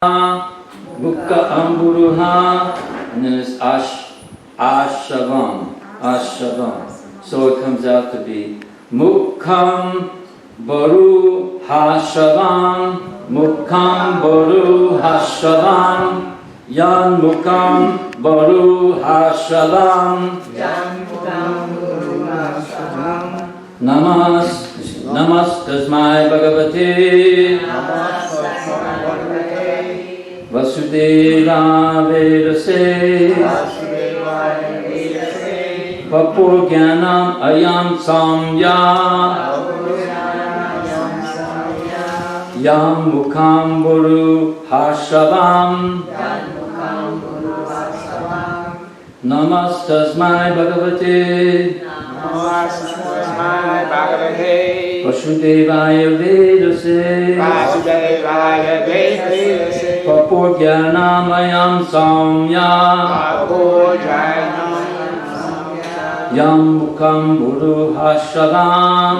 Mukha Amburuha, and then it's Ashavam. So it comes out to be Mukham Baru Hashavam, Mukham Baru Hashavam, Yan Mukham Baru Hashavam, Yan Mukham Baru Hashavam. Namastasmai Bhagavate, Vasudeva Vedase, Vapurgyanam Ayam Samya, Yam Mukham Buru Hashavam, Namastasmai Bhagavate, Vasudevaya Vedase, Vapurgyanamayam Samya, Yam Mukham Buru Hashavam.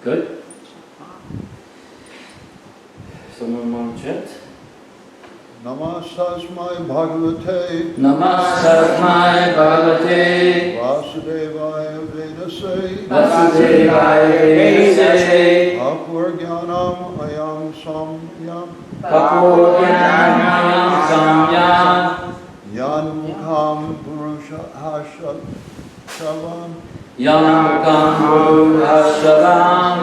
Good. Someone want to chant? Namastasmai Bhagavate, Namastasmai Bhagavate, Vasudevaya Vedase, Vasudevaya Vedase, Vapurgyanam Ayam Samyam, Vapurgyanam Samyam, Yan Mukham Purusha Hashavam, Yam Mukham Buru Hashavam.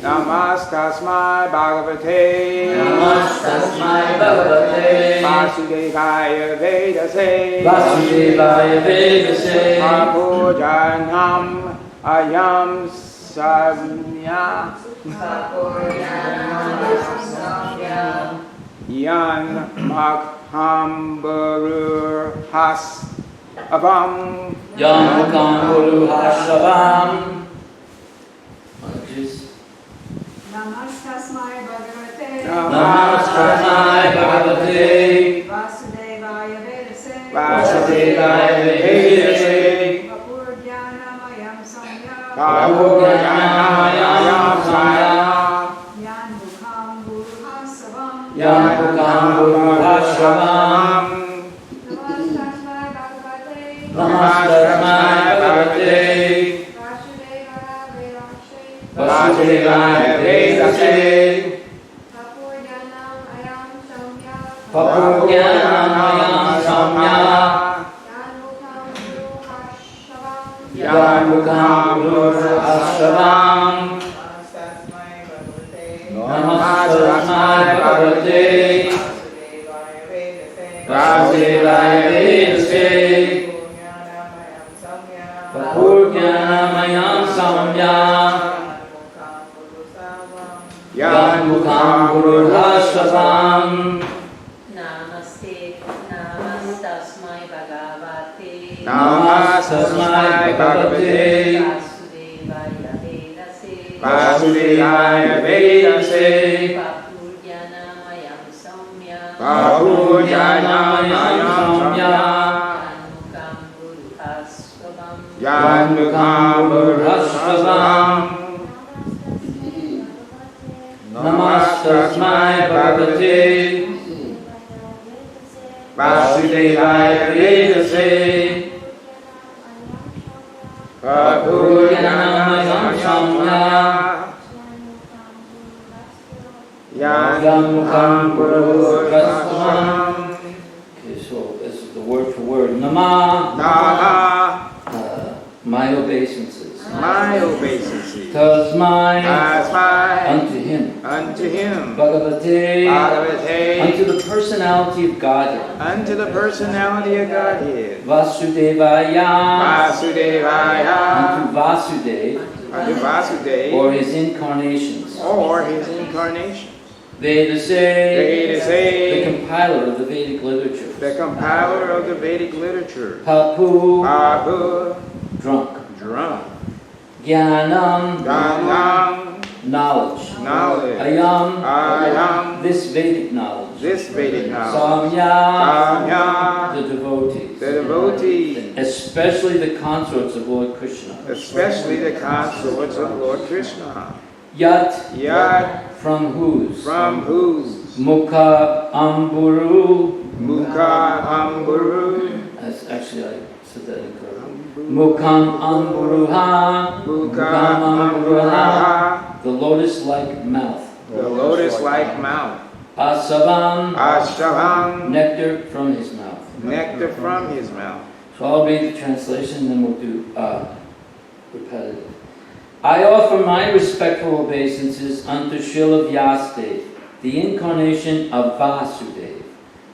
Namastasmai Bhagavate, Namastasmai Bhagavate, Vasudevaya Vedase, Vasudevaya Vedase, Vapurgyanam Ayam Samya, Yan Mukham Buru Hashavam, Yam Mukham Buru Hashavam. Namastasmai Bhagavate, Namastasmai Bhagavate, Vasudevaya Vedase, Vasudevaya Vedase, Vapurgyanamayam Samya, Vapurgyanam Samya, Yan Mukham Buru Hashavam, Yam Mukham Buru Hashavam. Namastasmai Bhagavate, Namastasmai Bhagavate, Vasudevaya Vedase, Vapurgyanamayam Samya, Vapurgyanam Samya, Yan Mukham Buru Hashavam, Yan Mukham Buru Hashavam. Namastasmai Bhagavate, Vasudevaya Vedase, Vapurgyanam Samya, Yan Mukham Buru Hashavam. Namastasmai Bhagavate, Namastasmai Bhagavate, Vasudevaya Vedase, Vapurgyanamayam Samya, Vapurgyanam Samya, Yan Mukham Buru Hashavam. Namastasmai Bhagavate, Vasudevaya Vedase, Vapurgyanam Samya, Yan Mukham Buru Hashavam. Okay, so this is the word for word. Nama, my obeisances. My obeisances. Tasmai, Tasmai unto him. unto him. Bhagavate, Bhagavate, unto the personality of Godhead. unto the personality of Godhead. Vasudevaya, Vasudevaya, unto Vasudev, unto Vasudeva, or his incarnations. or his incarnation. Vedase, Vedase, the compiler of the Vedic literature. the compiler of the Vedic literature. Papu, Prabhu, drunk. drunk. Jnanam, Ganam, knowledge. knowledge. Ayam, Ayam, this Vedic knowledge. this Vedic knowledge. Samyak, Samyak, the devotees, the devotees, especially the consorts of Lord Krishna. especially the consorts of Lord Krishna. Yat, Yat, from whose? from whose? Mukha Amburu. Mukha Amburu. That's actually, I said that incorrectly. Mukham Amburuha. Mukha Amburu. The lotus-like mouth. The lotus-like mouth. Asavam, Ashtavam, nectar from his mouth. nectar from his mouth. So I'll read the translation, then we'll do repetitive. I offer my respectful obeisances unto Srila Vyasadeva, the incarnation of Vasudeva,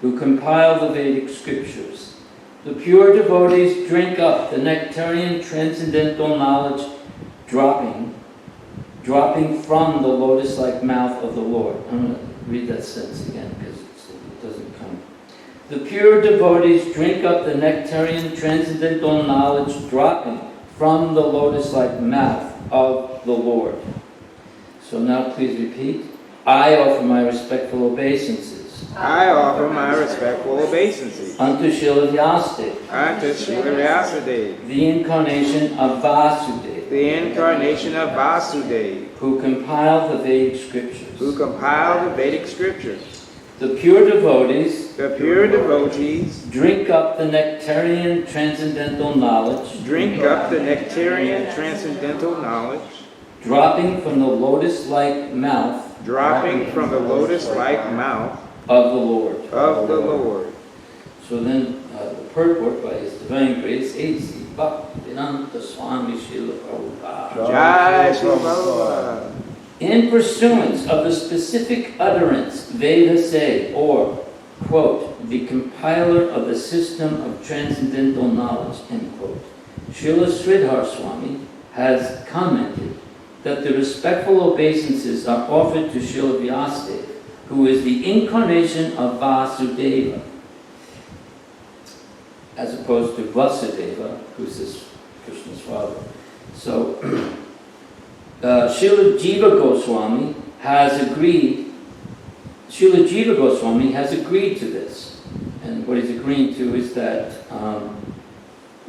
who compiled the Vedic scriptures. The pure devotees drink up the nectarian transcendental knowledge dropping from the lotus-like mouth of the Lord. I'm going to read that sentence again because it doesn't come. The pure devotees drink up the nectarian transcendental knowledge dropping from the lotus-like mouth of the Lord. So now please repeat. I offer my respectful obeisances I offer my respectful obeisances unto Srila Vyasadeva, unto Srila Vyasadeva, the incarnation of Vasudeva, the incarnation of Vasudeva, who compiled the Vedic scriptures. who compiled the Vedic scriptures. The pure devotees The pure devotees drink up the nectarian transcendental knowledge drink up the nectarian transcendental knowledge dropping from the lotus-like mouth dropping from the lotus-like mouth of the Lord. of the Lord. So then the purport by His Divine Grace, A.C. Bhaktivedanta Swami Srila Prabhupada. Jai Shri Prabhupada. In pursuance of the specific utterance, Veda say, or, quote, the compiler of the system of transcendental knowledge, end quote, Srila Sridhar Swami has commented that the respectful obeisances are offered to Srila Vyasadeva, who is the incarnation of Vasudeva, as opposed to Vasudeva, who's this Krishna's father. So, Srila Jiva Goswami has agreed to this. And what he's agreeing to is that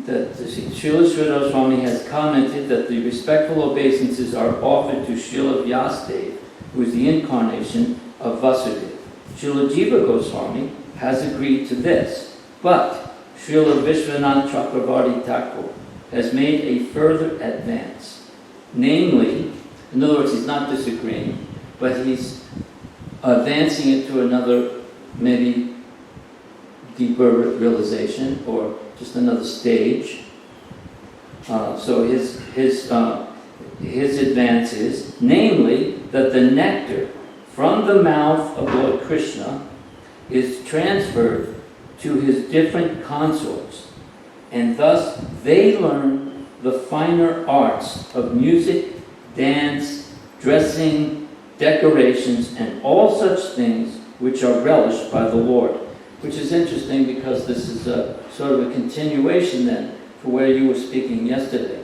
Srila Sridhar Swami has commented that the respectful obeisances are offered to Srila Vyasadeva, who is the incarnation of Vasudeva. Srila Jiva Goswami has agreed to this, but Srila Vishwanath Chakravarti Thakur has made a further advance. Namely, in other words, he's not disagreeing, but he's advancing it to another, maybe deeper realization, or just another stage. So his advance is, namely, that the nectar from the mouth of Lord Krishna is transferred to his different consorts, and thus they learn the finer arts of music, dance, dressing, decorations, and all such things which are relished by the Lord. Which is interesting because this is a sort of a continuation then for where you were speaking yesterday.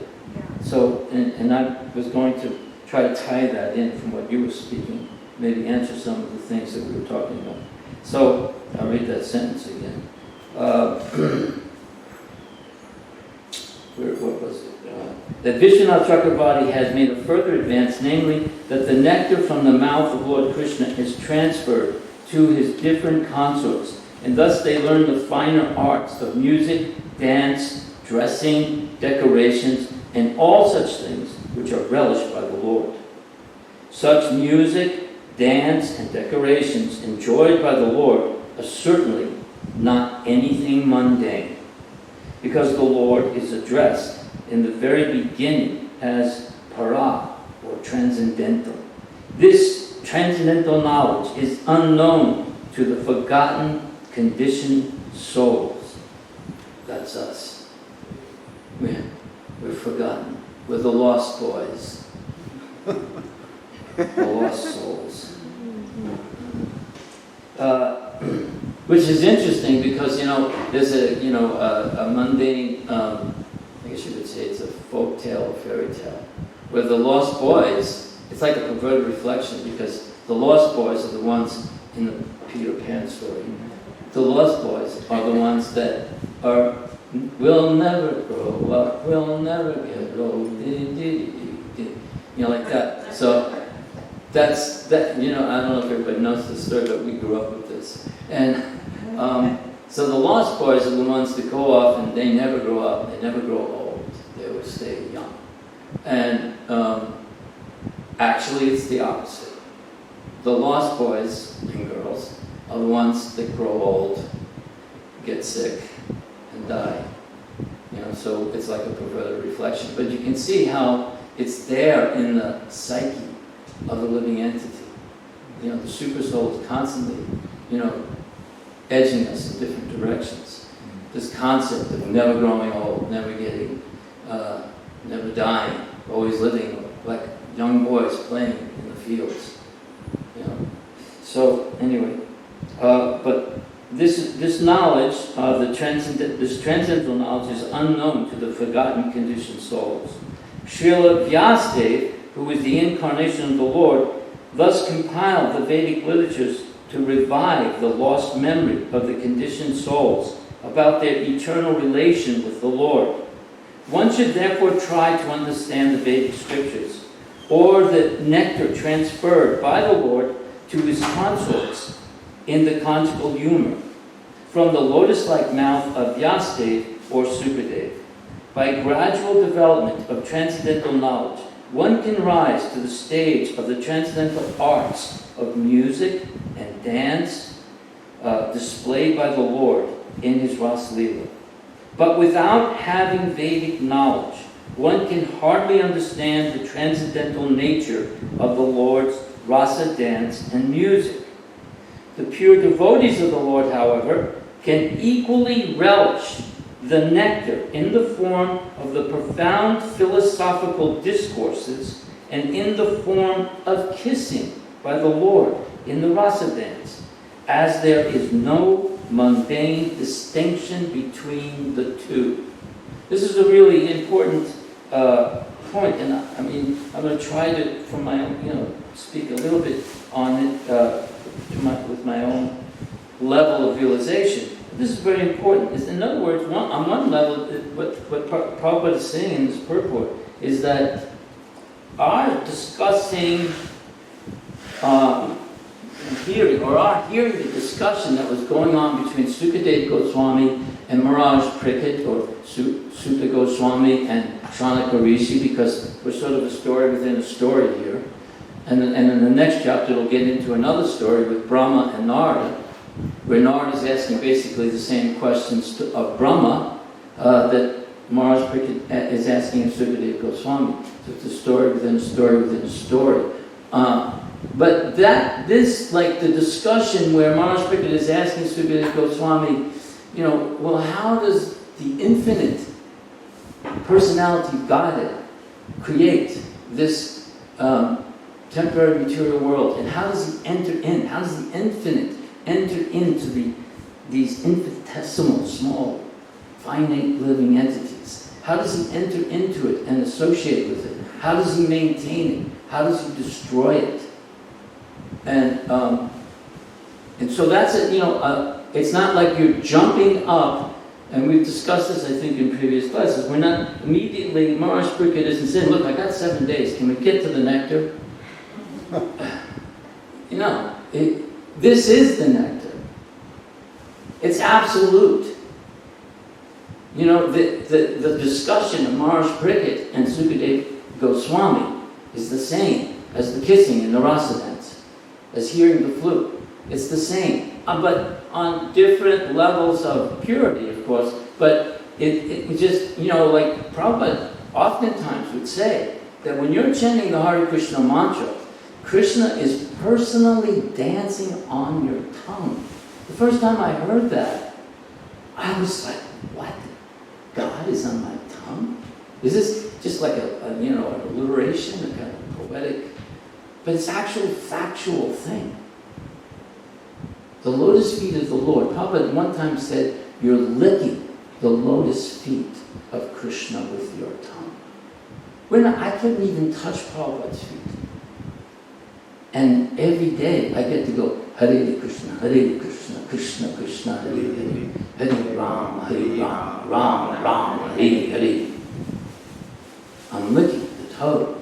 So, and I was going to try to tie that in from what you were speaking, maybe answer some of the things that we were talking about. So, I'll read that sentence again. What was it? That Vishwanath Chakravarti has made a further advance, namely that the nectar from the mouth of Lord Krishna is transferred to his different consorts, and thus they learn the finer arts of music, dance, dressing, decorations, and all such things which are relished by the Lord. Such music, dance, and decorations enjoyed by the Lord are certainly not anything mundane, because the Lord is addressed in the very beginning as para, or transcendental. This transcendental knowledge is unknown to the forgotten, conditioned souls. That's us. We're forgotten. We're the lost boys. The lost souls. Which is interesting because, there's a mundane, I guess you could say it's a folk tale or fairy tale, where the lost boys, it's like a perverted reflection because the lost boys are the ones in the Peter Pan story. The Lost Boys are the ones that will never grow up, will never get old, like that. So that's that. I don't know if everybody knows this story, but we grew up with this. And so the Lost Boys are the ones that go off and they never grow up, they never grow old, they always stay young. And actually, it's the opposite. The Lost Boys and girls are the ones that grow old, get sick, and die. So it's like a perverted reflection. But you can see how it's there in the psyche of the living entity. The super soul is constantly, edging us in different directions. This concept of never growing old, never getting, never dying, always living like young boys playing in the fields. So anyway, but this knowledge of this transcendental knowledge is unknown to the forgotten conditioned souls. Srila Vyasadeva, who is the incarnation of the Lord, thus compiled the Vedic literatures to revive the lost memory of the conditioned souls about their eternal relation with the Lord. One should therefore try to understand the Vedic scriptures, or the nectar transferred by the Lord to his consorts in the conjugal humor, from the lotus-like mouth of Vyasadeva or Sukadeva. By gradual development of transcendental knowledge, one can rise to the stage of the transcendental arts of music and dance displayed by the Lord in his Rasa Leela. But without having Vedic knowledge, one can hardly understand the transcendental nature of the Lord's rasa dance and music. The pure devotees of the Lord, however, can equally relish the nectar in the form of the profound philosophical discourses and in the form of kissing by the Lord in the rasa dance, as there is no mundane distinction between the two. This is a really important point, and I'm going to try to, from my own, speak a little bit on it with my own level of realization. This is very important. In other words, on one level, what Prabhupada is saying in this purport is that our discussing hearing the discussion that was going on between Sukadeva Goswami and Maharaj Parikshit, or Sutta Goswami and Shaunaka Rishi, because we're sort of a story within a story here. And in the next chapter, it'll get into another story with Brahma and Narada, where Narada is asking basically the same questions of Brahma that Maharaj Parikshit is asking of Sukadeva Goswami. So it's a story within a story within a story. But the discussion where Maharaj Parikshit is asking Sukadeva Goswami, well, how does the infinite personality of Godhead create this temporary material world, and how does he enter in? How does the infinite enter into these infinitesimal, small, finite living entities? How does he enter into it and associate with it? How does he maintain it? How does he destroy it? And so that's it. It's not like you're jumping up. And we've discussed this, I think, in previous classes. We're not immediately, Maharaj Parikshit isn't saying, look, I got 7 days. Can we get to the nectar? This is the nectar. It's absolute. The discussion of Maharaj Parikshit and Sukadeva Goswami is the same as the kissing in the rasa dance, as hearing the flute. It's the same. But on different levels of purity, of course. But it just, like Prabhupada oftentimes would say that when you're chanting the Hare Krishna mantra, Krishna is personally dancing on your tongue. The first time I heard that, I was like, what? God is on my tongue? Is this just like an alliteration, a kind of poetic? But it's actually a factual thing. The lotus feet of the Lord. Prabhupada one time said, you're licking the lotus feet of Krishna with your tongue. I couldn't even touch Prabhupada's feet. And every day I get to go, Hare Krishna, Krishna Krishna, Hare Hare, Hare Ram, Ram Ram, Hare Hare. I'm licking the toes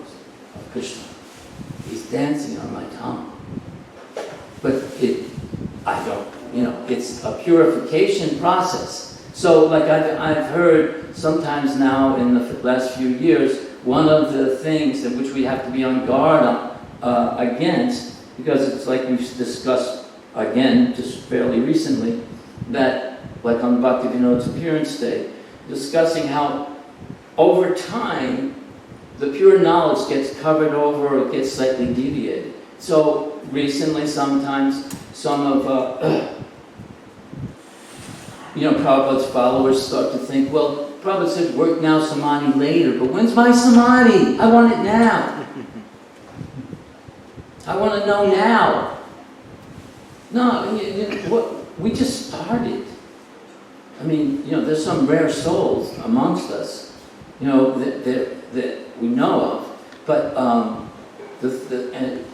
of Krishna. He's dancing on my tongue. But it's a purification process. So like I've heard sometimes now in the last few years, one of the things in which we have to be on guard against, because it's like we've discussed again just fairly recently, that like on Bhaktivinoda's appearance day, discussing how over time the pure knowledge gets covered over or gets slightly deviated. So recently sometimes some of Prabhupada's followers start to think, well, Prabhupada said work now, samadhi later, but when's my samadhi? I want it now. I want to know now. No, we just started. I mean, there's some rare souls amongst us, that we know of. But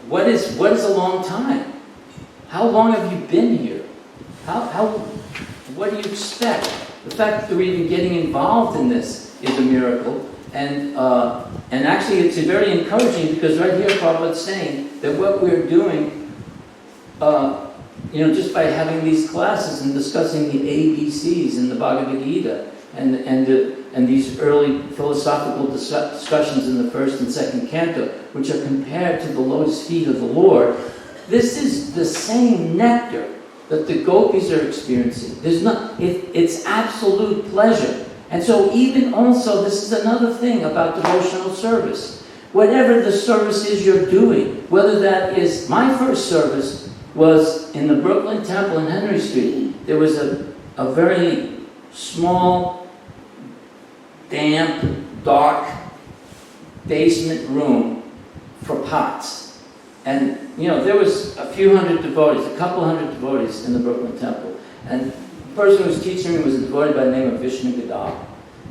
what is a long time? How long have you been here? What do you expect? The fact that we're even getting involved in this is a miracle. And actually it's very encouraging, because right here Prabhupada's saying that what we're doing, just by having these classes and discussing the ABCs in the Bhagavad Gita and these early philosophical discussions in the first and second canto, which are compared to the lotus feet of the Lord, this is the same nectar that the gopis are experiencing. It's absolute pleasure. And so even also, this is another thing about devotional service. Whatever the service is you're doing, whether that is, my first service was in the Brooklyn Temple in Henry Street. There was a very small, damp, dark basement room for pots. And, there was a few hundred devotees, a couple hundred devotees in the Brooklyn Temple. And the person who was teaching me was a devotee by the name of Vishnu Gadar.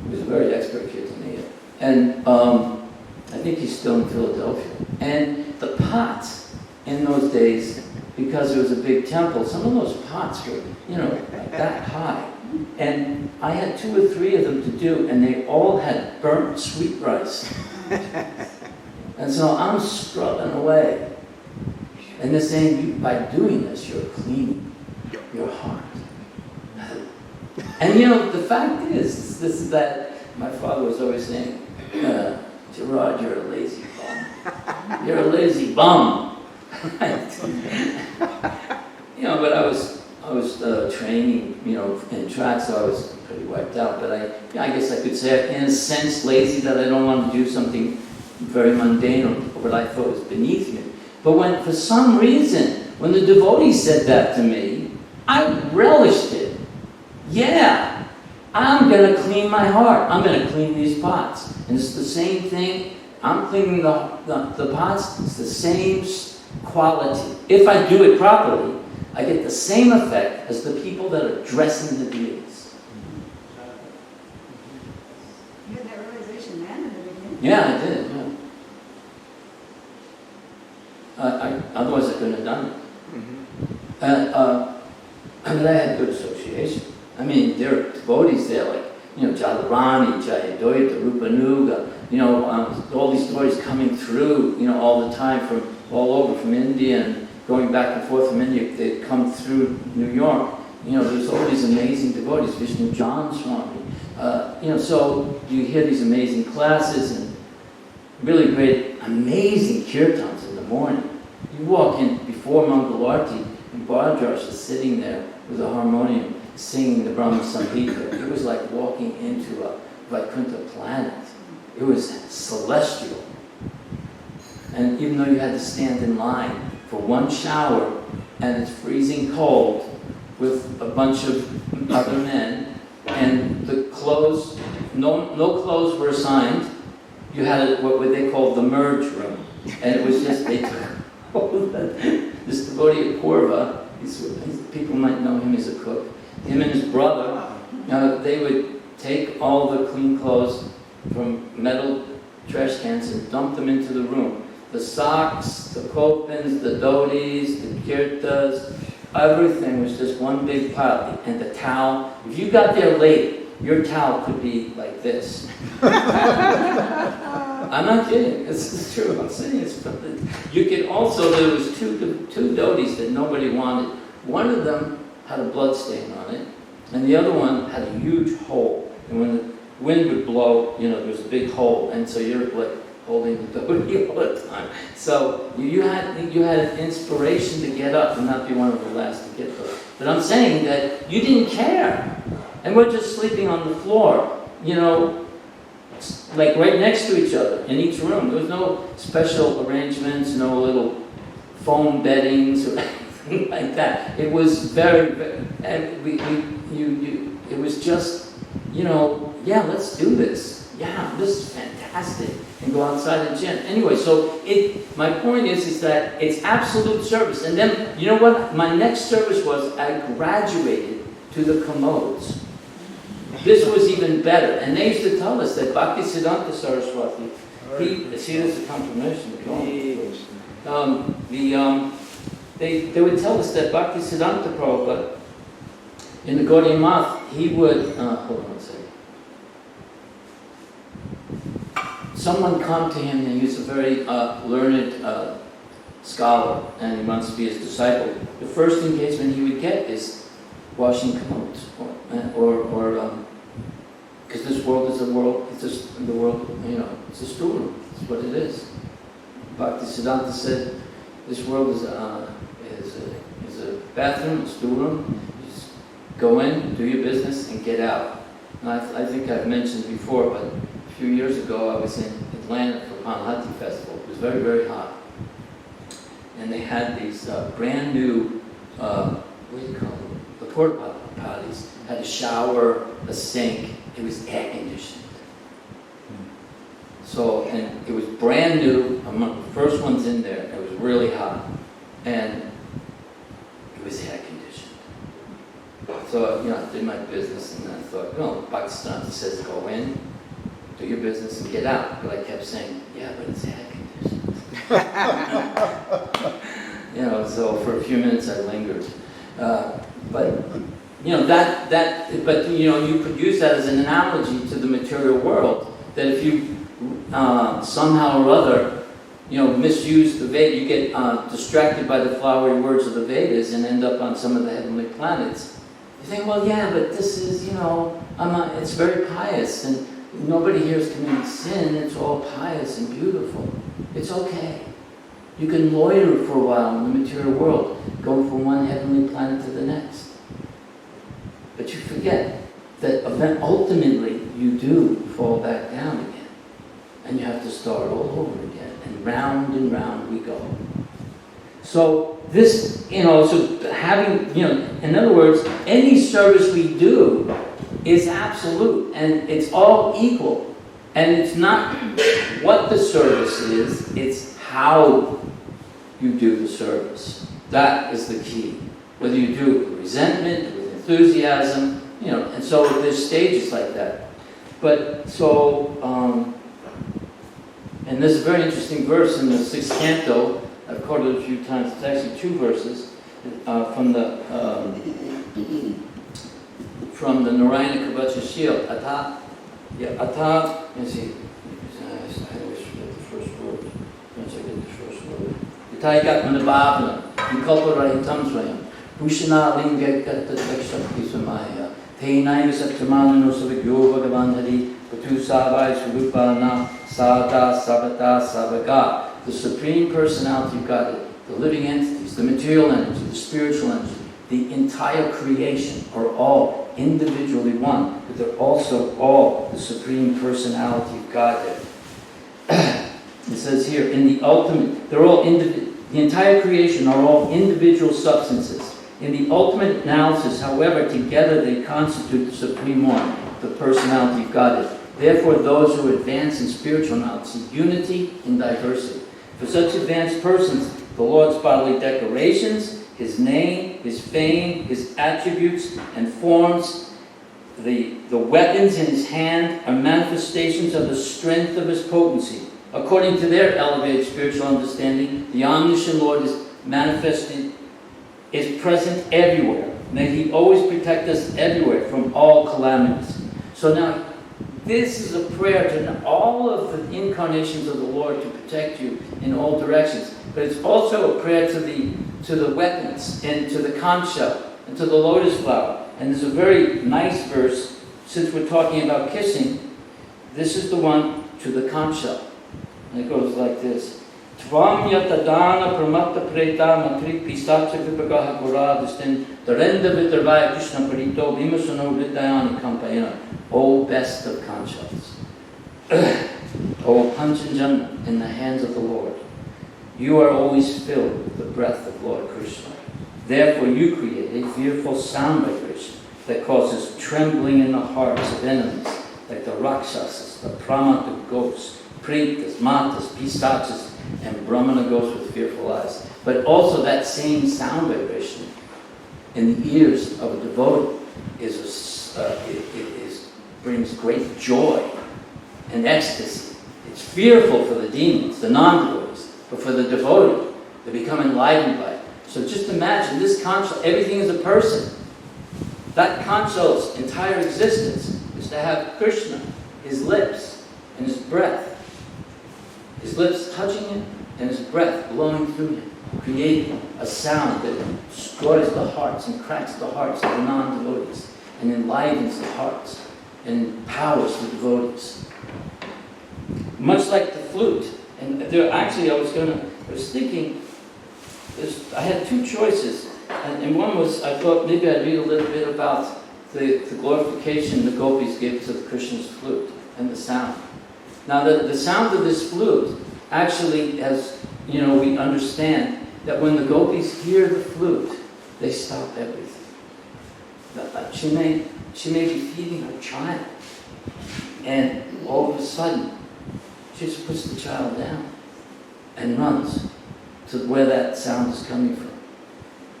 He was a very expert kirtaniya. And I think he's still in Philadelphia. And the pots in those days, because it was a big temple, some of those pots were, like that high. And I had 2 or 3 of them to do, and they all had burnt sweet rice. And so I'm scrubbing away. And they're saying, by doing this, you're cleaning your heart. And the fact is that my father was always saying, Gerard, you're a lazy bum. You're a lazy bum. But I was training, in track, so I was pretty wiped out. But I guess I could say, in a sense, lazy, that I don't want to do something very mundane or what I thought was beneath me. But for some reason, when the devotee said that to me, I relished it. Yeah, I'm going to clean my heart. I'm going to clean these pots. And it's the same thing. I'm cleaning the pots. It's the same quality. If I do it properly, I get the same effect as the people that are dressing the deities. You had that realization then in the beginning? Yeah, I did. Yeah. Otherwise, I couldn't have done it. But I had good association. I mean, there are devotees there, like, Talavana, Jayadoita, Rupanuga, all these devotees coming through, all the time from all over, from India and going back and forth from India. They'd come through New York. There's all these amazing devotees, Vishnu John Swami. So you hear these amazing classes and really great, amazing kirtans in the morning. You walk in before Mangalarti, and Bhadraj is sitting there with a harmonium, singing the Brahma Samhita. It was like walking into a Vaikuntha planet. It was celestial. And even though you had to stand in line for one shower, and it's freezing cold, with a bunch of other men, and the clothes, no clothes were assigned. You had what they called the merge room. And it was just, they took this devotee at Korva, people might know him as a cook, him and his brother, they would take all the clean clothes from metal trash cans and dump them into the room. The socks, the kopins, the dhotis, the kirtas, everything was just one big pile. And the towel, if you got there late, your towel could be like this. I'm not kidding, this is true, I'm saying it's you could also, there was two dhotis that nobody wanted. One of them had a blood stain on it, and the other one had a huge hole. And when the wind would blow, there was a big hole, and so you're like holding the dhoti all the time. So you had an inspiration to get up and not be one of the last to get up. But I'm saying that you didn't care. And we're just sleeping on the floor, like right next to each other in each room. There was no special arrangements, no little foam beddings or anything like that. It was very, and it was just, yeah, let's do this. Yeah, this is fantastic. And go outside and chant. Anyway, so my point is that it's absolute service. And then, you know what? My next service was I graduated to the commodes. This was even better. And they used to tell us that Bhaktisiddhanta Saraswati, see, this is a confirmation. They would tell us that Bhaktisiddhanta Prabhupada, in the Gaudiya Math, he would, hold on a second. Someone come to him, and he was a very learned scholar, and he wants to be his disciple. The first engagement he would get is washing commodes, or because this world is a world, it's just the world, it's a storeroom. It's what it is. Bhaktisiddhanta said, this world is a bathroom, a storeroom. You just go in, do your business, and get out. And I think I've mentioned before, but a few years ago I was in Atlanta for Panhati Festival. It was very, very hot. And they had these brand new, what do you call them? The porta potties. Had a shower, a sink. It was air conditioned. So, and it was brand new. I'm one of the first ones in there. It was really hot. And it was air conditioned. So, I did my business, and I thought, Bhaktisiddhanta says go in, do your business, and get out. But I kept saying, yeah, but it's air conditioned. So for a few minutes I lingered. But you could use that as an analogy to the material world, that if you somehow or other, misuse the Veda, you get distracted by the flowery words of the Vedas and end up on some of the heavenly planets. You think, well, yeah, but this is, it's very pious, and nobody here is committing sin. It's all pious and beautiful. It's okay. You can loiter for a while in the material world, go from one heavenly planet to the next. But you forget that ultimately you do fall back down again. And you have to start all over again. And round we go. So this, so having, in other words, any service we do is absolute. And it's all equal. And it's not what the service is, it's how you do the service. That is the key. Whether you do it with resentment, with enthusiasm, and so there's stages like that. But so, and there's a very interesting verse in the 6th canto, I've quoted it a few times, it's actually 2 verses, from the Narayana Kavacha Shield. Ata, let's see, I always forget the first word. Once I get the first word. Yataikat manabhavana, vikalpa rahitam swayam, bhushana lingekata takshakti samaya, teinayu satyamanano savigyo bhagavandhari, patu savai surupana, sada sabata savaga. The Supreme Personality of God, the living entities, the material energy, the spiritual energy, the entire creation are all individually one, but they're also all the Supreme Personality of God. It says here, in the ultimate, they're all the entire creation are all individual substances. In the ultimate analysis, however, together they constitute the Supreme One, the Personality of Godhead. Therefore, those who advance in spiritual knowledge see unity in diversity. For such advanced persons, the Lord's bodily decorations, His name, His fame, His attributes and forms, the weapons in His hand are manifestations of the strength of His potency. According to their elevated spiritual understanding, the omniscient Lord is manifested, is present everywhere. May He always protect us everywhere from all calamities. So now, this is a prayer to all of the incarnations of the Lord to protect you in all directions. But it's also a prayer to the weapons and to the conch shell and to the lotus flower. And there's a very nice verse, since we're talking about kissing, this is the one to the conch shell. And it goes like this. Tvam yatadana pramata preta matrik pisacha vipagaha goradistin darenda vitarvaya Krishna parito vimasano vidayani kampayana. O best of conch shells. O Panchanjana in the hands of the Lord. You are always filled with the breath of Lord Krishna. Therefore you create a fearful sound vibration that causes trembling in the hearts of enemies, like the Rakshasas, the Pramata ghosts, Pretas, Matas, Pisachas, and Brahmana ghosts with fearful eyes. But also that same sound vibration in the ears of a devotee brings great joy and ecstasy. It's fearful for the demons, the non-devotees, but for the devotee, they become enlivened by it. So just imagine this conch shell, everything is a person. That conch shell's entire existence is to have Krishna, his lips and his breath. His lips touching it and his breath blowing through him, creating a sound that destroys the hearts and cracks the hearts of the non-devotees and enlivens the hearts and empowers the devotees. Much like the flute. And there, actually, I was thinking, I had two choices. And one was, I thought maybe I'd read a little bit about the glorification the gopis gave to the Krishna's flute and the sound. Now, the sound of this flute actually has, we understand that when the gopis hear the flute, they stop everything. She may be feeding her child, and all of a sudden, she just puts the child down and runs to where that sound is coming from.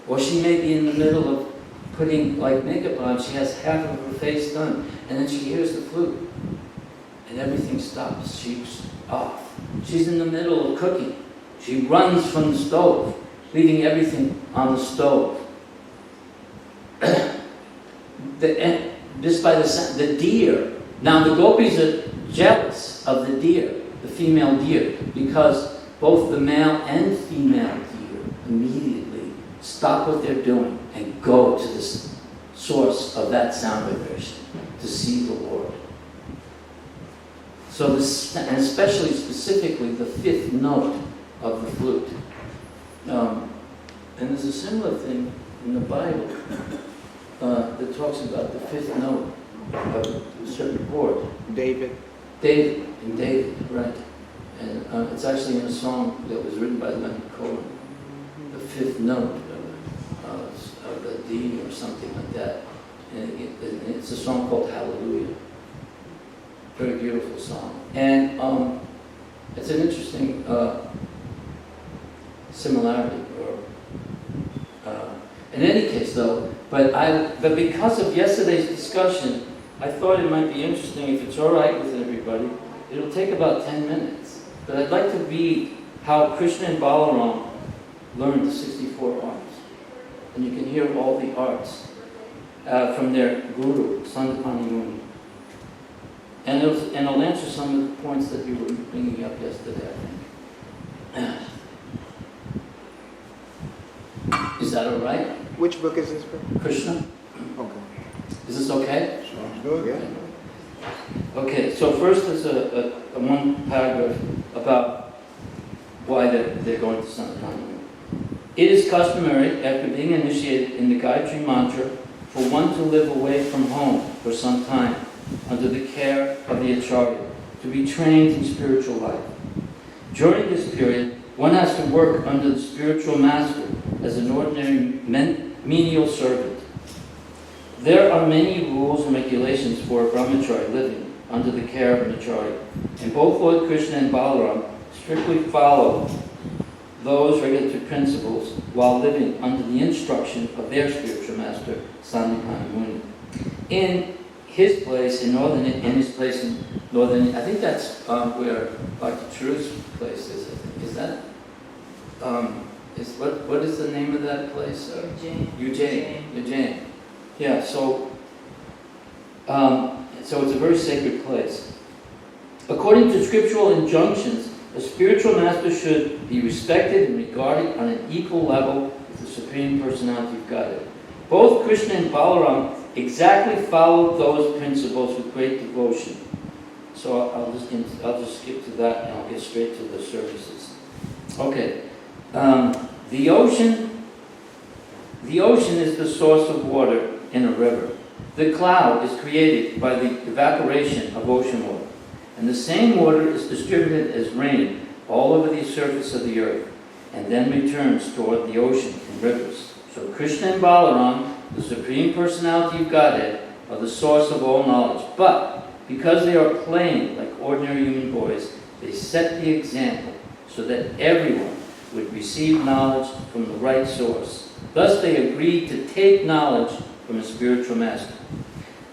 Or she may be in the middle of putting makeup on, she has half of her face done, and then she hears the flute, and everything stops. She's off. She's in the middle of cooking. She runs from the stove, leaving everything on the stove. Just by the deer. Now the gopis are jealous of the deer, the female deer, because both the male and female deer immediately stop what they're doing and go to the source of that sound vibration to see the Lord. So this, and especially specifically the fifth note of the flute. And there's a similar thing in the Bible that talks about the fifth note of a certain chord. David, right. And it's actually in a song that was written by Leonard Cohen. The fifth note of the D or something like that. And it's a song called Hallelujah. Very beautiful song. And it's an interesting similarity. In any case, though, but because of yesterday's discussion, I thought it might be interesting, if it's all right with everybody. It'll take about 10 minutes. But I'd like to read how Krishna and Balaram learned the 64 arts. And you can hear all the arts from their guru, Sandipani Muni. And I'll answer some of the points that you were bringing up yesterday, I think. Is that all right? which book is this book? Krishna? Okay. Is this okay? Sounds good. Yeah. Okay, so first there's a one paragraph about why they're going to Sandipani. It is customary, after being initiated in the Gayatri Mantra, for one to live away from home for some time, under the care of the Acharya, to be trained in spiritual life. During this period, one has to work under the spiritual master as an ordinary menial servant. There are many rules and regulations for a brahmachari living under the care of an acharya, and both Lord Krishna and Balaram strictly follow those regulatory principles while living under the instruction of their spiritual master, Sandipani Muni. In his place in his place in northern, I think that's where Dr. True's place is, I think. Is that, what is the name of that place? Eugene. Yeah, so it's a very sacred place. According to scriptural injunctions, a spiritual master should be respected and regarded on an equal level with the Supreme Personality of Godhead. Both Krishna and Balaram exactly followed those principles with great devotion. So I'll just skip to that and I'll get straight to the services. Okay. The ocean is the source of water in a river. The cloud is created by the evaporation of ocean water. And the same water is distributed as rain all over the surface of the earth, and then returns toward the ocean in rivers. So Krishna and Balaram, the Supreme Personality of Godhead, are the source of all knowledge. But because they are playing like ordinary human boys, they set the example so that everyone would receive knowledge from the right source. Thus they agreed to take knowledge from a spiritual master.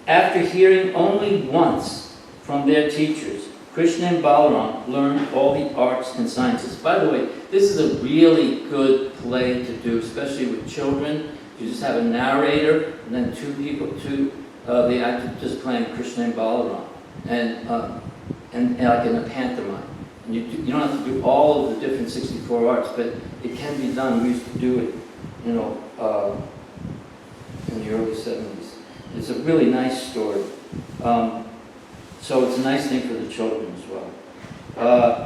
After hearing only once from their teachers, Krishna and Balaram learned all the arts and sciences. By the way, this is a really good play to do, especially with children. You just have a narrator and then the actor just playing Krishna and Balaram, and like in a pantomime. And you don't have to do all of the different 64 arts, but it can be done. We used to do it, in the early 70s. It's a really nice story. So it's a nice thing for the children as well.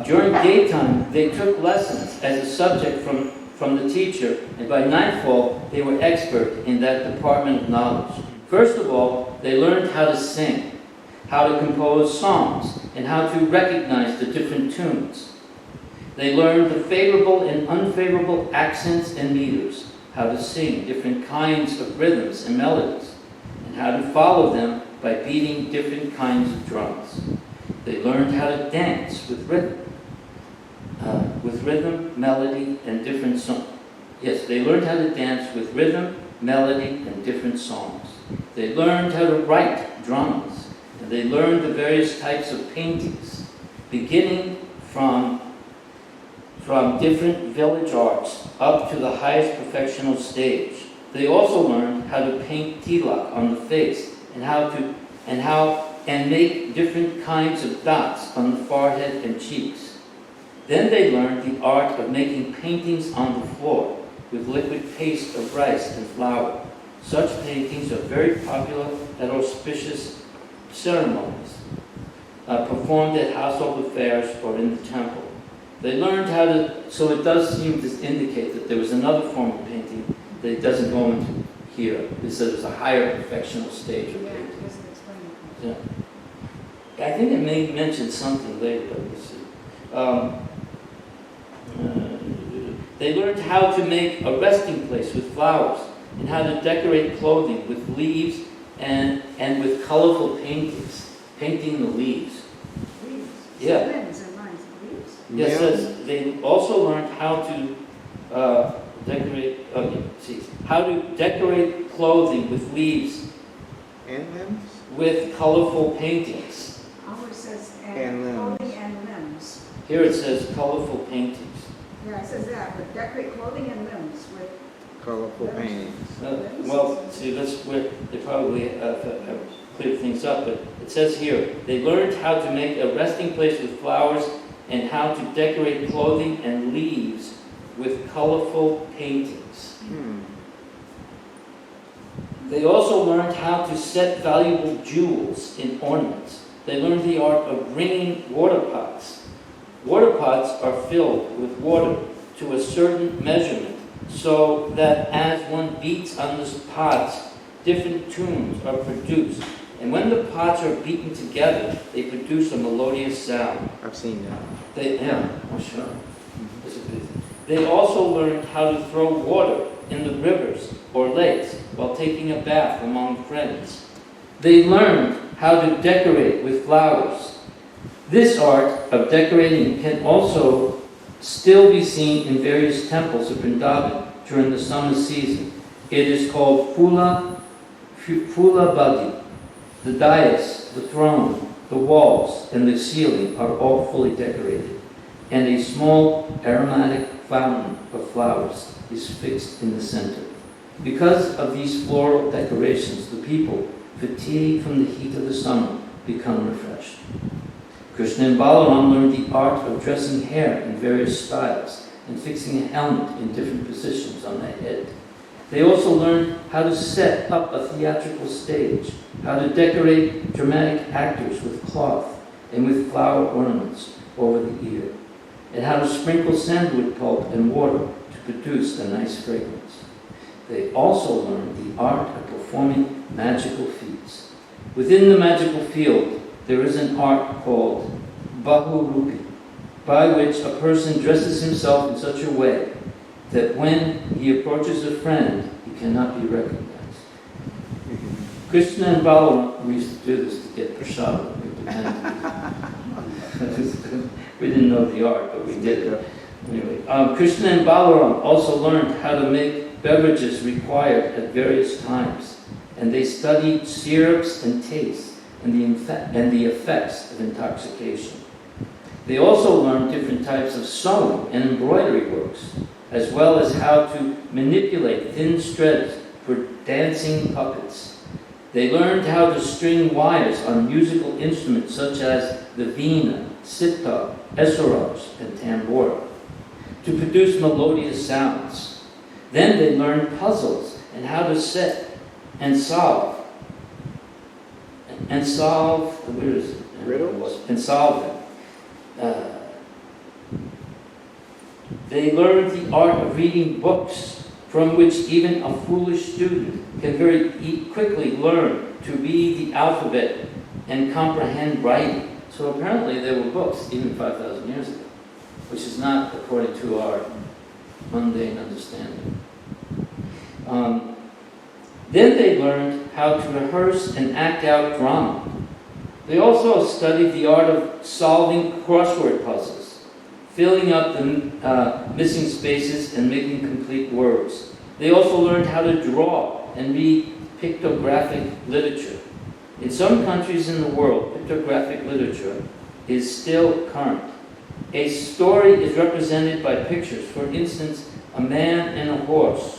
During daytime, they took lessons as a subject from the teacher, and by nightfall, they were expert in that department of knowledge. First of all, they learned how to sing, how to compose songs, and how to recognize the different tunes. They learned the favorable and unfavorable accents and meters, how to sing different kinds of rhythms and melodies, and how to follow them by beating different kinds of drums. They learned how to dance with rhythm, melody, and different songs. Yes, they learned how to dance with rhythm, melody, and different songs. They learned how to write dramas, and they learned the various types of paintings, beginning from different village arts up to the highest perfectional stage. They also learned how to paint tilak on the face, and make different kinds of dots on the forehead and cheeks. Then they learned the art of making paintings on the floor with liquid paste of rice and flour. Such paintings are very popular at auspicious ceremonies, performed at household affairs or in the temple. They learned how to, so it does seem to indicate that there was another form of painting that it doesn't go into here. It says there's a higher perfectional stage of painting. Yeah. I think it may mention something later, but we'll see. They learned how to make a resting place with flowers, and how to decorate clothing with leaves and with colorful paintings, painting the leaves. Leaves? Yeah. Limbs and lines of leaves? Yes, it says they also learned how to how to decorate clothing with leaves And limbs? with colorful paintings. Ours says And limbs. clothing and limbs. Here it says colorful paintings. Yeah, it says that, but decorate clothing and limbs with Colorful paintings. Well, see, that's where they probably have cleared things up, but it says here, they learned how to make a resting place with flowers and how to decorate clothing and leaves with colorful paintings. They also learned how to set valuable jewels in ornaments. They learned the art of bringing water pots. Water pots are filled with water to a certain measurement, so that as one beats on the pots, different tunes are produced. And when the pots are beaten together, they produce a melodious sound. I've seen that. Sure. They also learned how to throw water in the rivers or lakes while taking a bath among friends. They learned how to decorate with flowers. This art of decorating can also still be seen in various temples of Vrindavan during the summer season. It is called Phula Bhagi. The dais, the throne, the walls, and the ceiling are all fully decorated, and a small aromatic fountain of flowers is fixed in the center. Because of these floral decorations, the people, fatigued from the heat of the summer, become refreshed. Krishna and Balaram learned the art of dressing hair in various styles and fixing a helmet in different positions on the head. They also learned how to set up a theatrical stage, how to decorate dramatic actors with cloth and with flower ornaments over the ear, and how to sprinkle sandalwood pulp and water to produce a nice fragrance. They also learned the art of performing magical feats. Within the magical field, there is an art called Bahurupi, by which a person dresses himself in such a way that when he approaches a friend, he cannot be recognized. Krishna and Balaram, we used to do this to get prasad. We didn't know the art, but we did it. Anyway, Krishna and Balaram also learned how to make beverages required at various times, and they studied syrups and tastes and the effects of intoxication. They also learned different types of sewing and embroidery works, as well as how to manipulate thin threads for dancing puppets. They learned how to string wires on musical instruments such as the veena, sitar, esaraj, and tambura, to produce melodious sounds. Then they learned puzzles and how to set and solve riddles and solve them. They learned the art of reading books, from which even a foolish student can very quickly learn to read the alphabet and comprehend writing. So apparently there were books even 5,000 years ago, which is not according to our mundane understanding. Then they learned how to rehearse and act out drama. They also studied the art of solving crossword puzzles, filling up the missing spaces and making complete words. They also learned how to draw and read pictographic literature. In some countries in the world, pictographic literature is still current. A story is represented by pictures. For instance, a man and a horse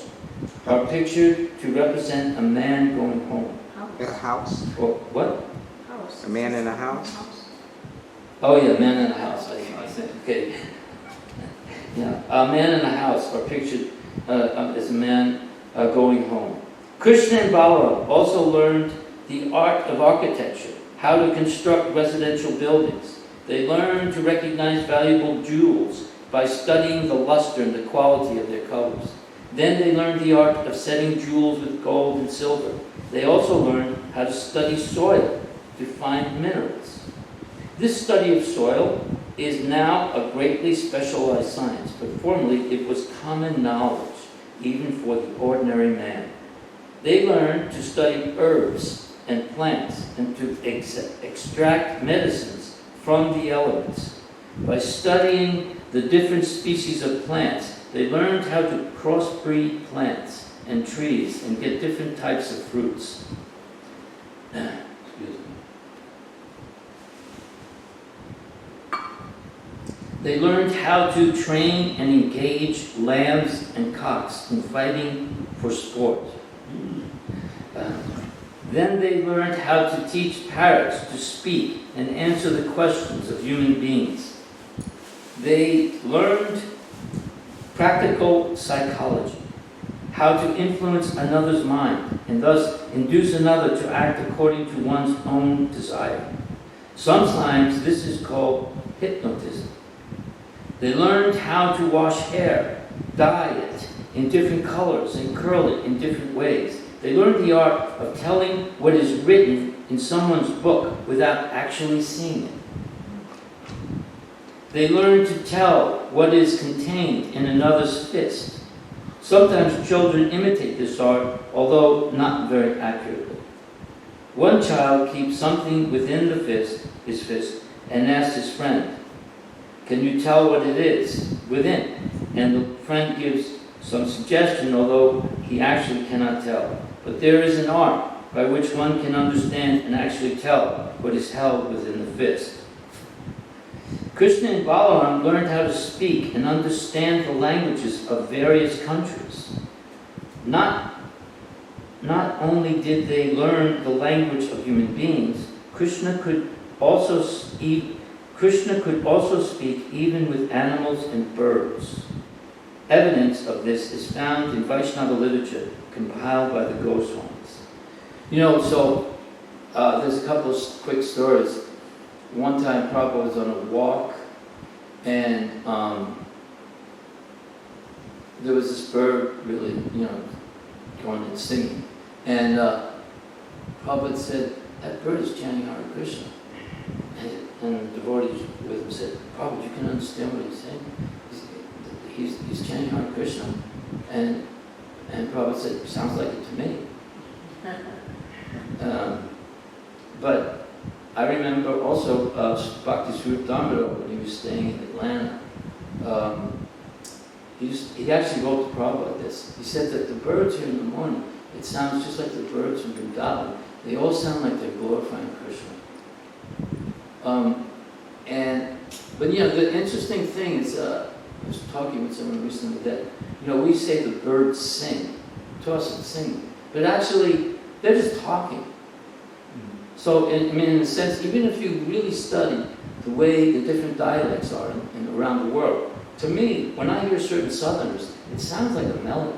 are pictured to represent a man going home. A house. Or what? House. A man in a house. Oh yeah, man in a house. I think, okay. Yeah, a man in a house are pictured as a man going home. Krishna and Balaram also learned the art of architecture, how to construct residential buildings. They learned to recognize valuable jewels by studying the luster and the quality of their colors. Then they learned the art of setting jewels with gold and silver. They also learned how to study soil to find minerals. This study of soil is now a greatly specialized science, but formerly it was common knowledge, even for the ordinary man. They learned to study herbs and plants and to extract medicines from the elements. By studying the different species of plants, they learned how to crossbreed plants and trees and get different types of fruits. Excuse me. They learned how to train and engage lambs and cocks in fighting for sport. Then they learned how to teach parrots to speak and answer the questions of human beings. They learned practical psychology, how to influence another's mind and thus induce another to act according to one's own desire. Sometimes this is called hypnotism. They learned how to wash hair, dye it in different colors and curl it in different ways. They learned the art of telling what is written in someone's book without actually seeing it. They learned to tell what is contained in another's fist. Sometimes children imitate this art, although not very accurately. One child keeps something within his fist, and asks his friend, "Can you tell what it is within?" And the friend gives some suggestion, although he actually cannot tell. But there is an art by which one can understand and actually tell what is held within the fist. Krishna and Balaram learned how to speak and understand the languages of various countries. Not only did they learn the language of human beings, Krishna could also speak even with animals and birds. Evidence of this is found in Vaishnava literature compiled by the Goswamis. There's a couple of quick stories. One time Prabhu was on a walk, and there was this bird really, going and singing. And Prabhupada said, that bird is chanting Hare Krishna. And the devotees with him said, Prabhupada, you can understand what he's saying? He's chanting Hare Krishna. And Prabhupada said, sounds like it to me. But I remember also Bhakti Swarup Damodar, when he was staying in Atlanta, he actually wrote to Prabhupada this. He said that the birds here in the morning, it sounds just like the birds from Vrindavan. They all sound like they're glorifying Krishna. But the interesting thing is, I was talking with someone recently that, we say the birds sing, to us it's singing, but actually they're just talking. So, in a sense, even if you really study the way the different dialects are around the world, to me, when I hear certain Southerners, it sounds like a melody.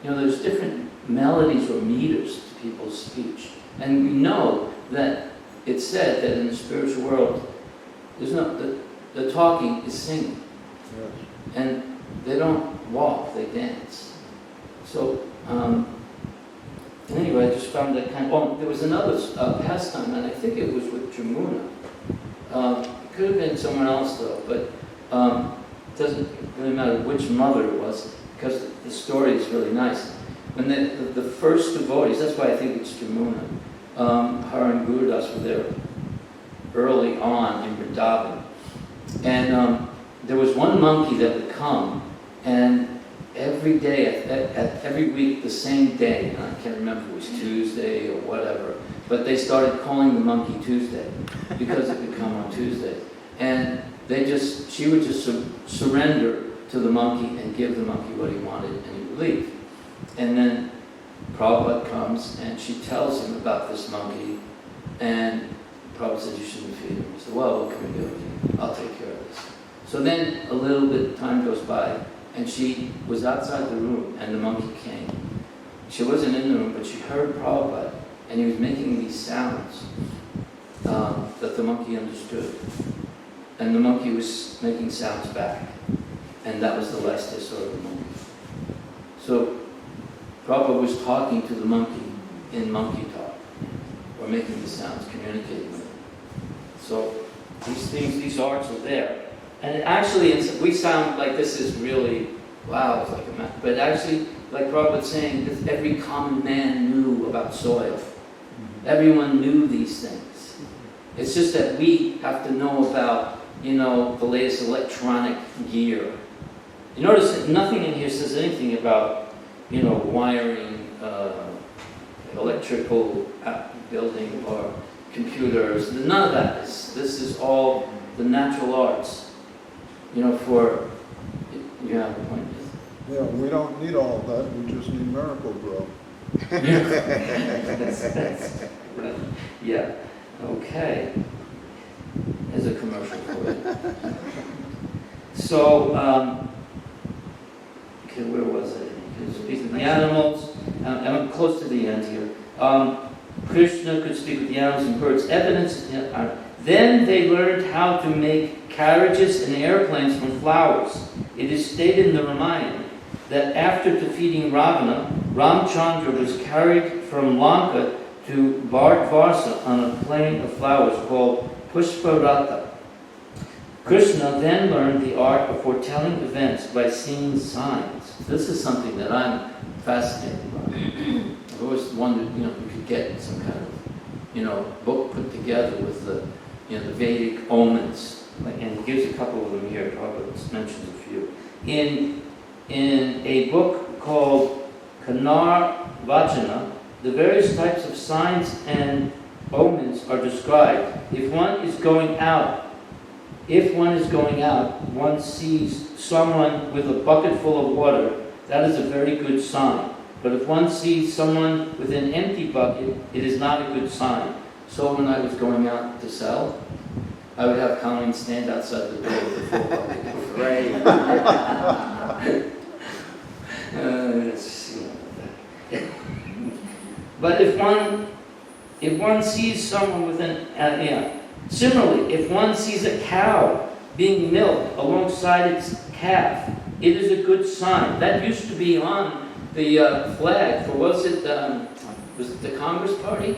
There's different melodies or meters to people's speech. And we know that it's said that in the spiritual world, the talking is singing. Yes. And they don't walk, they dance. So, anyway, I just found that there was another pastime, and I think it was with Jamuna. It could have been someone else, though, but it doesn't really matter which mother it was, because the story is really nice. When the first devotees, that's why I think it's Jamuna, her and Gurudas were there early on in Vrindavan. And there was one monkey that would come, and every day, every week, the same day, and I can't remember if it was Tuesday or whatever, but they started calling the monkey Tuesday, because it would come on Tuesday. And she would just surrender to the monkey and give the monkey what he wanted, and he would leave. And then Prabhupada comes, and she tells him about this monkey, and Prabhupada said, you shouldn't feed him. He said, well, what can we do? I'll take care of this. So then a little bit of time goes by, and she was outside the room, and the monkey came. She wasn't in the room, but she heard Prabhupada, and he was making these sounds that the monkey understood. And the monkey was making sounds back. And that was the last they saw of the monkey. So Prabhupada was talking to the monkey in monkey talk, or making the sounds, communicating with him. So these things, these arts are there. And actually, we sound like this is really, wow, it's like a math. But actually, like Prabhupada's saying, every common man knew about soil. Everyone knew these things. It's just that we have to know about, the latest electronic gear. You notice that nothing in here says anything about, wiring, electrical building or computers. None of that. This is all the natural arts. You have a point. Yeah, we don't need all of that. We just need Miracle Grow. That's right. Yeah. Okay. There's a commercial for it. So, okay, where was I? Speaking of the animals, I'm close to the end here. Krishna could speak with the animals and birds. Evidence. Then they learned how to make carriages and airplanes from flowers. It is stated in the Ramayana that after defeating Ravana, Ramchandra was carried from Lanka to Bharatvarsa on a plane of flowers called Pushparata. Krishna then learned the art of foretelling events by seeing signs. This is something that I'm fascinated by. I've always wondered, if we could get some kind of, book put together with the Vedic omens. And he gives a couple of them here. Prabhupada mentions a few. In a book called Kanar Vachana, The various types of signs and omens are described. If one is going out, one sees someone with a bucket full of water, that is a very good sign. But if one sees someone with an empty bucket, it is not a good sign. So when I was going out to sell, I would have Colleen stand outside the door with a full bucket. Right. But if one sees someone with similarly, if one sees a cow being milked alongside its calf, it is a good sign. That used to be on the flag for, was it the Congress Party?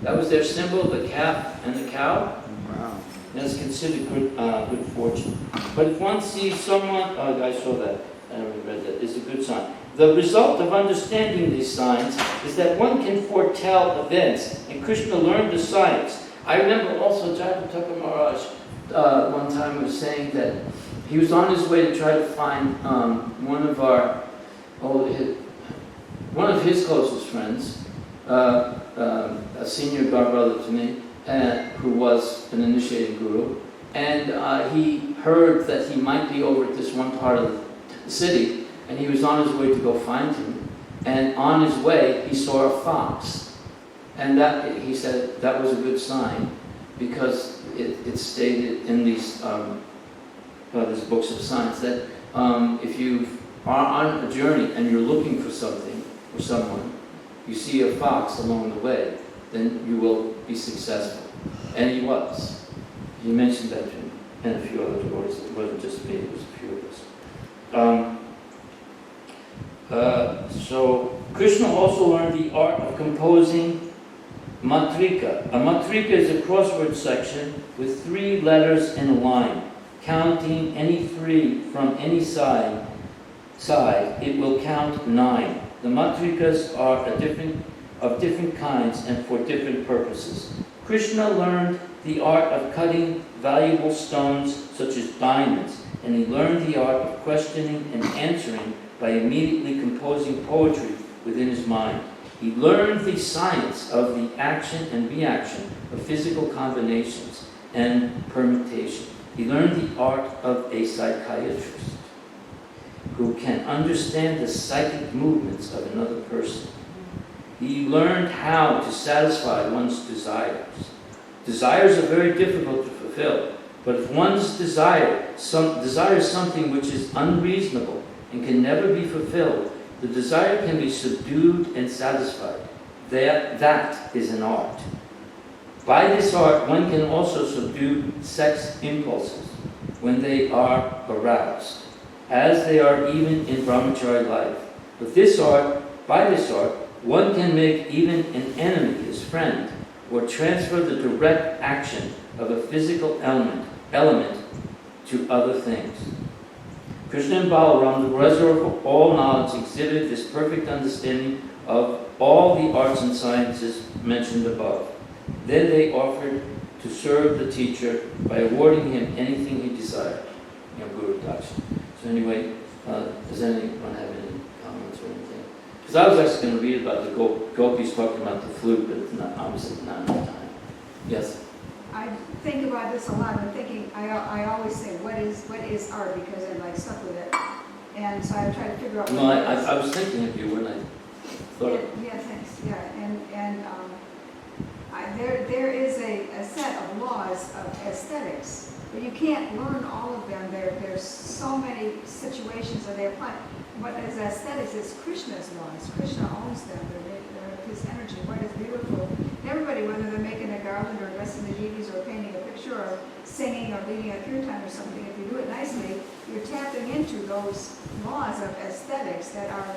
That was their symbol, the calf and the cow. Wow. That's considered good fortune. But if one sees someone, I saw that, I already read that, is a good sign. The result of understanding these signs is that one can foretell events, and Krishna learned the science. I remember also Jayapataka Maharaj one time was saying that he was on his way to try to find one of his closest friends, a senior godbrother to me, who was an initiating guru, and he heard that he might be over at this one part of the city, and he was on his way to go find him, and on his way he saw a fox, and that he said that was a good sign, because it stated in these books of science that if you are on a journey and you're looking for something or someone, you see a fox along the way, then you will be successful. And he was. He mentioned that to him and a few other devotees. It wasn't just me, it was a few of us. So Krishna also learned the art of composing matrika. A matrika is a crossword section with 3 letters in a line. Counting any 3 from any side, it will count 9. The matrikas are of different kinds and for different purposes. Krishna learned the art of cutting valuable stones such as diamonds, and he learned the art of questioning and answering by immediately composing poetry within his mind. He learned the science of the action and reaction of physical combinations and permutation. He learned the art of a psychiatrist who can understand the psychic movements of another person. He learned how to satisfy one's desires. Desires are very difficult to fulfill, but if one's desires something which is unreasonable and can never be fulfilled, the desire can be subdued and satisfied. That is an art. By this art, one can also subdue sex impulses when they are aroused, as they are even in brahmachari life. By this art, one can make even an enemy his friend, or transfer the direct action of a physical element to other things. Krishna and Balaram, the reservoir of all knowledge, exhibited this perfect understanding of all the arts and sciences mentioned above. Then they offered to serve the teacher by awarding him anything he desired. Guru Daksha. So anyway, does anyone have any comments or anything? Because I was actually going to read about the gopis talking about the flute, but it's not, obviously not enough time. Yes? I think about this a lot. I'm thinking, I always say, what is art? Because I'm like stuck with it. And so I try to figure out what No, it is. I was thinking of you when I thought of Yeah, thanks. Yeah, there is a set of laws of aesthetics, but you can't learn all of them. There's so many situations that they apply. What is aesthetics is Krishna's laws. Krishna owns them. They're his energy. What is beautiful? Everybody, whether they're making a garland or dressing the deities or painting a picture or singing or leading a kirtan or something, if you do it nicely, you're tapping into those laws of aesthetics that are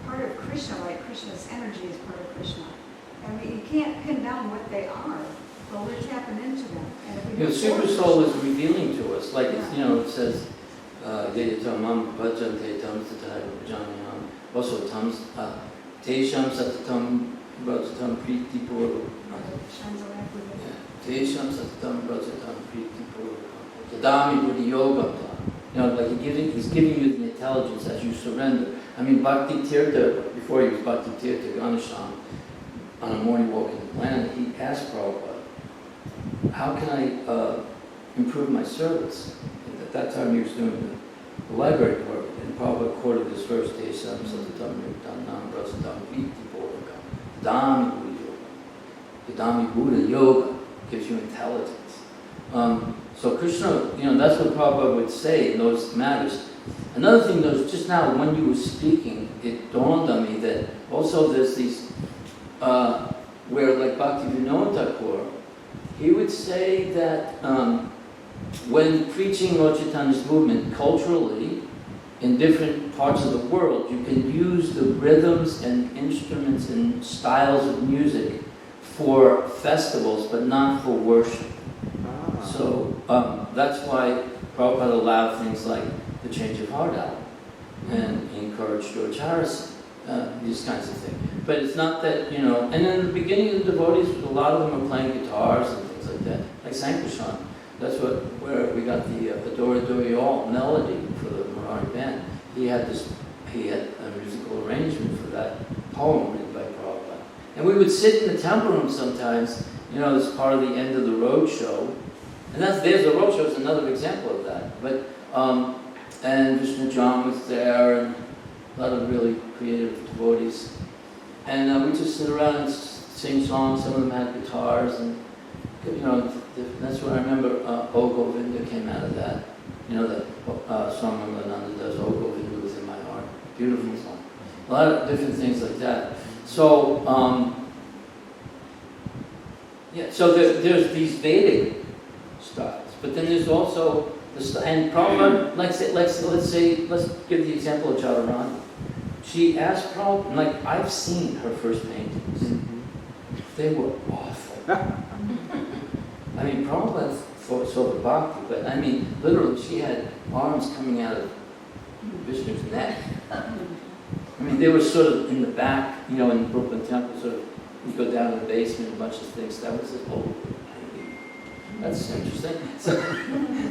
part of Krishna, like Krishna's energy is part of Krishna. And you can't pin down what they are, but we're tapping into them. And if we the Super Soul is revealing to us, like it says, Deyatamam Bhajante Tam Tatai Janayam. Also Tesham Satatam Brajatam Priti Puru. Tesham Satatam Brajatam Priti Puru. Tadami Buddhi Yoga. Like he's giving you the intelligence as you surrender. I mean, Bhakti Tirtha, before he was Bhakti Tirtha Ganesham, on a morning walk in Atlanta, he asked Prabhupada, how can I improve my service? And at that time he was doing the library work, and Prabhupada quoted this verse, Desam Satatam Dami Buddha Yoga gives you intelligence. So Krishna, that's what Prabhupada would say in those matters. Another thing, though, just now when you were speaking, it dawned on me that also there's these, where like Bhaktivinoda Thakur, he would say that when preaching Lord Chaitanya's movement culturally, in different parts of the world, you can use the rhythms and instruments and styles of music for festivals, but not for worship. So that's why Prabhupada allowed things like the Change of Heart album, and he encouraged George Harrison, these kinds of things. But it's not that, and in the beginning of the devotees, a lot of them were playing guitars and things like that, like Sankirtan. That's where we got the Adore Adore You All melody for the Murari band. He had a musical arrangement for that poem written by Prabhupada. And we would sit in the temple room sometimes, as part of the end of the road show. And there's the road show is another example of that. But and Vishnu John was there, and a lot of really creative devotees. And we just sit around and sing songs. Some of them had guitars, and that's what I remember. O Govinda came out of that. The song Ramananda does, O Govinda Within My Heart. Beautiful song. A lot of different things like that. So, so there's these Vedic styles, but then there's also and Prabhupada, let's give the example of Radharani. She asked Prabhupada, like I've seen her first paintings. Mm-hmm. They were awful. I mean, Prabhupada saw the bhakti, but I mean, literally, she had arms coming out of Vishnu's neck. I mean, they were sort of in the back, in the Brooklyn Temple, sort of, you go down to the basement, a bunch of things. That was it. Oh, that's interesting. So,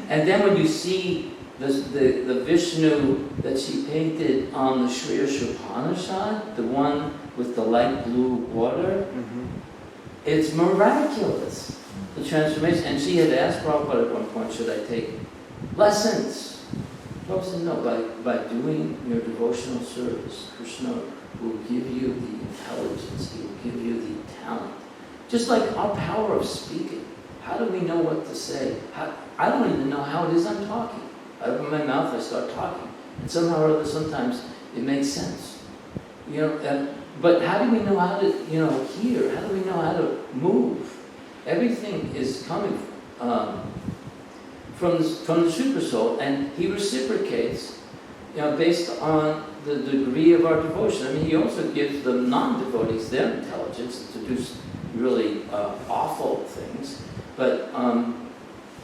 and then when you see the Vishnu that she painted on the Sri Upanishad, the one with the light blue water, it's miraculous. The transformation. And she had asked Prabhupada at one point, should I take lessons? Prabhupada said, no, by doing your devotional service, Krishna will give you the intelligence, he will give you the talent. Just like our power of speaking. How do we know what to say? I don't even know how it is I'm talking. I open my mouth, I start talking. And somehow or other, sometimes it makes sense. But how do we know how to, hear? How do we know how to move? Everything is coming from the Super Soul, and he reciprocates, based on the degree of our devotion. I mean, he also gives the non-devotees their intelligence to do really awful things, but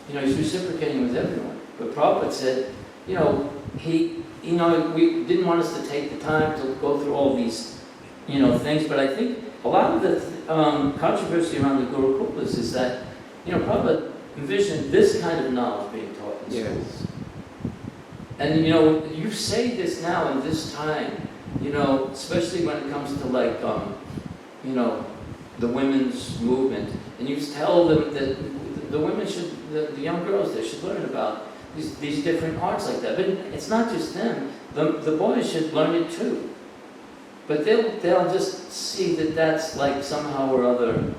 he's reciprocating with everyone. But Prabhupada said, we didn't want us to take the time to go through all these, things, but I think a lot of the controversy around the Gurukulas is that, Prabhupada envisioned this kind of knowledge being taught in schools. And, you say this now in this time, especially when it comes to like, the women's movement, and you tell them that the women the young girls, they should learn about these different arts like that. But it's not just them. The boys should learn it too. But they'll just see that that's like somehow or other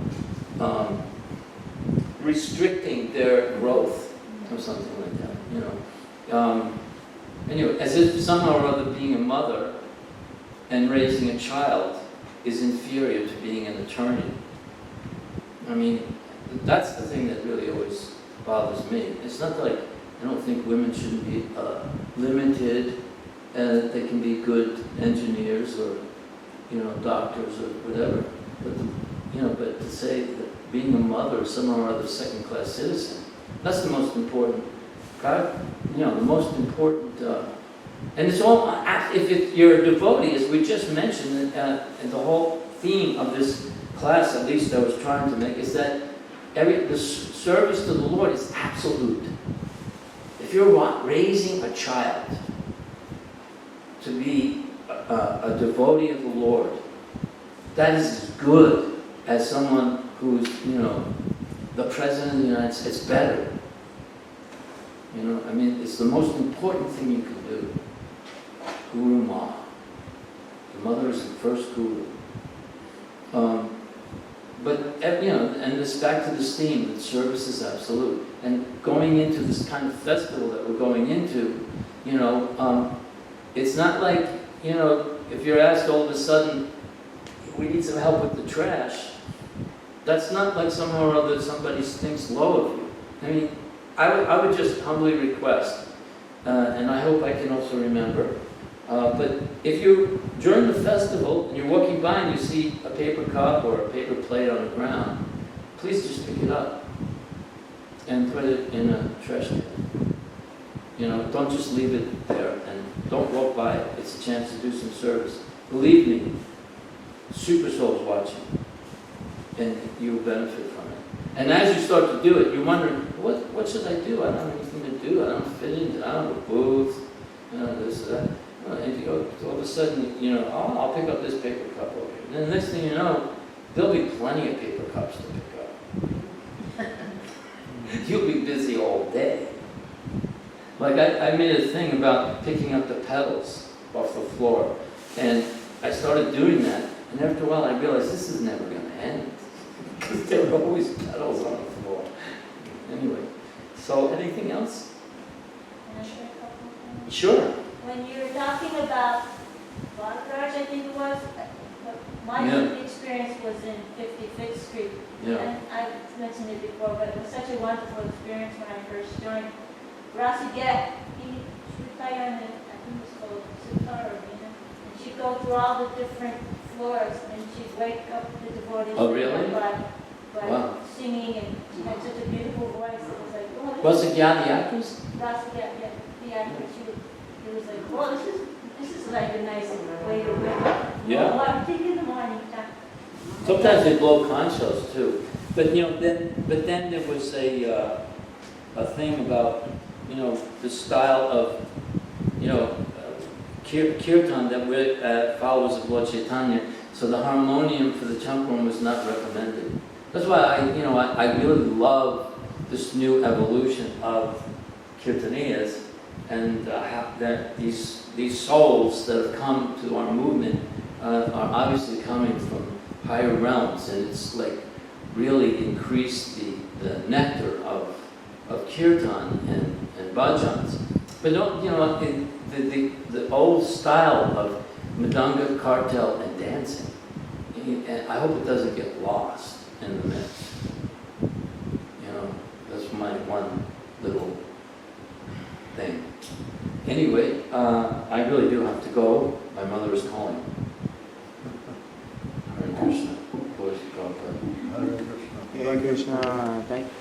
restricting their growth or something like that, Anyway, as if somehow or other being a mother and raising a child is inferior to being an attorney. I mean, that's the thing that really always bothers me. It's not like I don't think women shouldn't be limited, and they can be good engineers or doctors or whatever. But to say that being a mother is somehow or other second-class citizen, that's the most important. The most important. And it's all if you're a devotee, as we just mentioned, and the whole theme of this class, at least I was trying to make, is that the service to the Lord is absolute. If you're raising a child to be a devotee of the Lord, that is as good as someone who's, the President of the United States, it's better. It's the most important thing you can do. Guru Ma. The mother is the first guru. And this back to this theme that service is absolute. And going into this kind of festival that we're going into, it's not like, if you're asked all of a sudden, we need some help with the trash, that's not like somehow or other somebody thinks low of you. I would just humbly request, and I hope I can also remember, but if you, during the festival, and you're walking by and you see a paper cup or a paper plate on the ground, please just pick it up and put it in a trash can. Don't just leave it there, and don't walk by it. It's a chance to do some service. Believe me, Super Soul's watching, and you'll benefit from it. And as you start to do it, you wonder, what should I do? I don't have anything to do. I don't fit in. I don't have a booth. This, that. And you go, all of a sudden, I'll pick up this paper cup over here. And then the next thing you know, there'll be plenty of paper cups to pick up. You'll be busy all day. Like I made a thing about picking up the petals off the floor. And I started doing that. And after a while, I realized this is never going to end. Because there were always petals on the floor. Anyway, so anything else? Can I share a couple of things? Sure. When you were talking about bodyguards, I think it was, my experience was in 55th Street. Yeah. And I've mentioned it before, but it was such a wonderful experience when I first joined. Rasi Get, he retired, I think it was called Sitar, and she'd go through all the different floors, and she'd wake up the devotees. Oh, really? By Wow. singing, and she had such a beautiful voice. It was like, oh, Was it Gyani actress? Rasi Get, yeah, the actress. It was like, well, this is like a nice way to wake up. Yeah. Well, I'm thinking in the morning time. Sometimes they blow conchos too. But then there was a thing about the style of kirtan that we're followers of Lord Chaitanya. So the harmonium for the champaran was not recommended. That's why I really love this new evolution of kirtaniyas, and that these souls that have come to our movement are obviously coming from higher realms, and it's like really increased the nectar of kirtan and bhajans. But the old style of mridanga, kartal, and dancing, I hope it doesn't get lost in the mix. That's my one little thing. Anyway, I really do have to go. My mother is calling. Hare Krishna. Hare Krishna. Hare Krishna. Thank you.